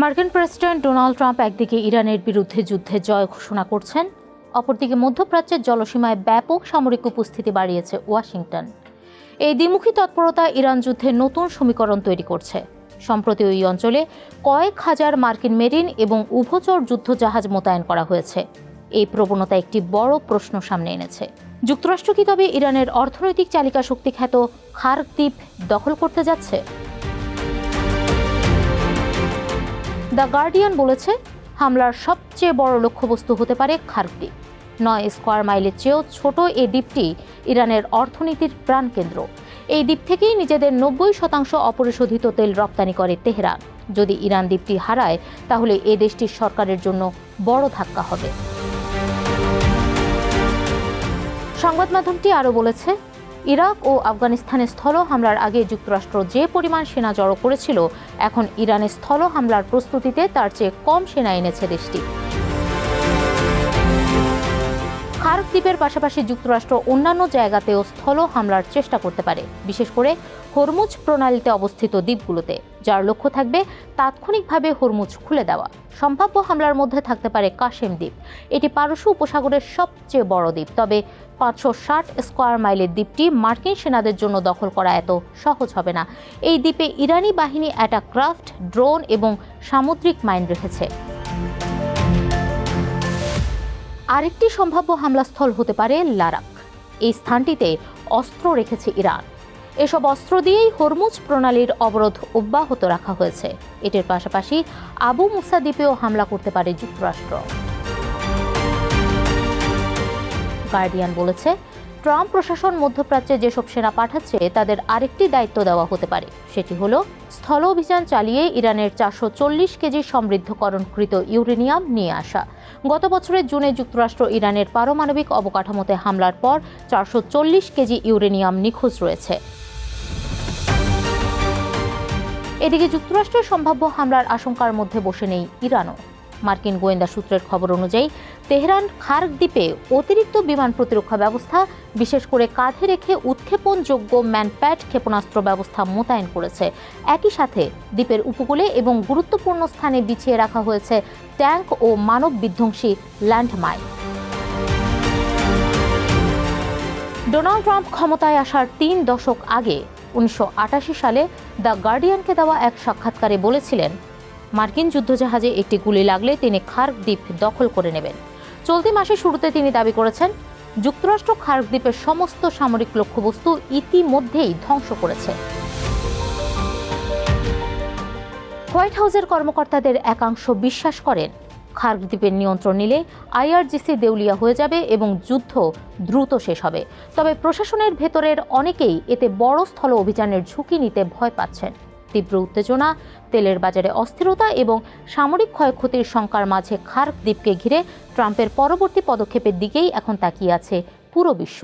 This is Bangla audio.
মার্কিন প্রেসিডেন্ট ডোনাল্ড ট্রাম্প একদিকে ইরানের বিরুদ্ধে যুদ্ধে জয় ঘোষণা করছেন, অপরদিকে মধ্যপ্রাচ্যের জলসীমায় ব্যাপক সামরিক উপস্থিতি বাড়িয়েছে ওয়াশিংটন। এই দ্বিমুখী তৎপরতা ইরান যুদ্ধের নতুন সমীকরণ তৈরি করছে। সম্প্রতি ওই অঞ্চলে কয়েক হাজার মার্কিন মেরিন এবং উভচর যুদ্ধ জাহাজ মোতায়েন করা হয়েছে। এই প্রবণতা একটি বড় প্রশ্ন সামনে এনেছে। যুক্তরাষ্ট্র কি তবে ইরানের অর্থনৈতিক চালিকা শক্তি খ্যাত খার্ক দ্বীপ দখল করতে যাচ্ছে? দ্য গার্ডিয়ান বলেছে, হামলার সবচেয়ে বড় লক্ষ্যবস্তু হতে পারে খার্ক দ্বীপ। 9 স্কয়ার মাইলের চেয়েও ছোট এই দ্বীপটি ইরানের অর্থনীতির প্রাণকেন্দ্র। এই দ্বীপ থেকেই নিজেদের 90% অপরিশোধিত তেল রপ্তানি করে তেহরান। যদি ইরান দ্বীপটি হারায়, তাহলে এ দেশটির সরকারের জন্য বড় ধাক্কা হবে। সংবাদ মাধ্যমটি আরও বলেছে, ইরাক ও আফগানিস্তানের স্থল হামলার আগে যুক্তরাষ্ট্র যে পরিমাণ সেনা জড়ো করেছিল, এখন ইরানের স্থল হামলার প্রস্তুতিতে তার চেয়ে কম সেনা এনেছে দেশটি। খার্ক দ্বীপের পাশাপাশি যুক্তরাষ্ট্র অন্যান্য জায়গাতেও স্থল হামলার চেষ্টা করতে পারে, বিশেষ করে হরমুজ প্রণালীতে অবস্থিত দ্বীপগুলোতে, যার লক্ষ্য থাকবে তাৎক্ষণিকভাবে হরমুজ খুলে দেওয়া। সম্ভাব্য হামলার মধ্যে থাকতে পারে কাশেম দ্বীপ। এটি পারস্য উপসাগরের সবচেয়ে বড় দ্বীপ, তবে 560 স্কয়ার মাইলের দ্বীপটি মার্কিন সেনাদের জন্য দখল করা এত সহজ হবে না। এই দ্বীপে ইরানি বাহিনী অ্যাটাকক্রাফট, ড্রোন এবং সামুদ্রিক মাইন রেখেছে। আরেকটি সম্ভাব্য হামলাস্থল হতে পারে লারাক। এই স্থানটিতে অস্ত্র রেখেছে ইরান। এসব অস্ত্র দিয়েই হরমুজ প্রণালীর অবরোধ অব্যাহত রাখা হয়েছে। এটির পাশাপাশি আবু মুসা দ্বীপেও হামলা করতে পারে যুক্তরাষ্ট্র। গার্ডিয়ান বলেছে, ট্রাম্প প্রশাসন মধ্যপ্রাচ্যে যেসব সেনা পাঠাচ্ছে তাদের আরেকটি দায়িত্ব দেওয়া হতে পারে। সেটি হলো স্থল অভিযান চালিয়ে ইরানের 440 কেজি সমৃদ্ধকরণকৃত ইউরেনিয়াম নিয়ে আসা। গত বছরের জুনে যুক্তরাষ্ট্র ইরানের পারমাণবিক অবকাঠামোতে হামলার পর 440 কেজি ইউরেনিয়াম নিখোঁজ রয়েছে। এদিকে যুক্তরাষ্ট্রের সম্ভাব্য হামলার আশঙ্কার মধ্যে বসে নেই ইরানও। মার্কিন গোয়েন্দা সূত্রের খবর অনুযায়ী তেহরান খার্ক দ্বীপে অতিরিক্ত বিমান প্রতিরক্ষা ব্যবস্থা, বিশেষ করে কাঁধে রেখে উৎক্ষেপণযোগ্য ম্যানপ্যাড ক্ষেপণাস্ত্র ব্যবস্থা মোতায়েন করেছে। একই সাথে দ্বীপের উপকূলে এবং গুরুত্বপূর্ণ স্থানে বিছিয়ে রাখা হয়েছে ট্যাঙ্ক ও মানব বিধ্বংসী ল্যান্ডমাইন। ডোনাল্ড ট্রাম্প ক্ষমতায় আসার 3 দশক আগে 1988 সালে দ্য গার্ডিয়ানকে দেওয়া এক সাক্ষাৎকারে বলেছিলেন, মার্কিন যুদ্ধজাহাজে একটি গুলি লাগলে তিনি খার্ক দ্বীপ দখল করে নেবেন। চলতি মাসের শুরুতে তিনি দাবি করেছেন, যুক্তরাষ্ট্র খার্ক দ্বীপের সমস্ত সামরিক লক্ষ্যবস্তু ইতিমধ্যেই ধ্বংস করেছে। হোয়াইট হাউসের কর্মকর্তাদের একাংশ বিশ্বাস করেন, খার্ক দ্বীপের নিয়ন্ত্রণ নিলে আইআরজিসি দেউলিয়া হয়ে যাবে এবং যুদ্ধ দ্রুত শেষ হবে। তবে প্রশাসনের ভেতরের অনেকেই এতে বড় স্থল অভিযানের ঝুঁকি নিতে ভয় পাচ্ছেন। তীব্র উত্তেজনা, তেলের বাজারে অস্থিরতা এবং সামরিক ক্ষয়ক্ষতির শঙ্কার মাঝে খার্ক দ্বীপকে ঘিরে ট্রাম্পের পরবর্তী পদক্ষেপের দিকেই এখন তাকিয়ে আছে পুরো বিশ্ব।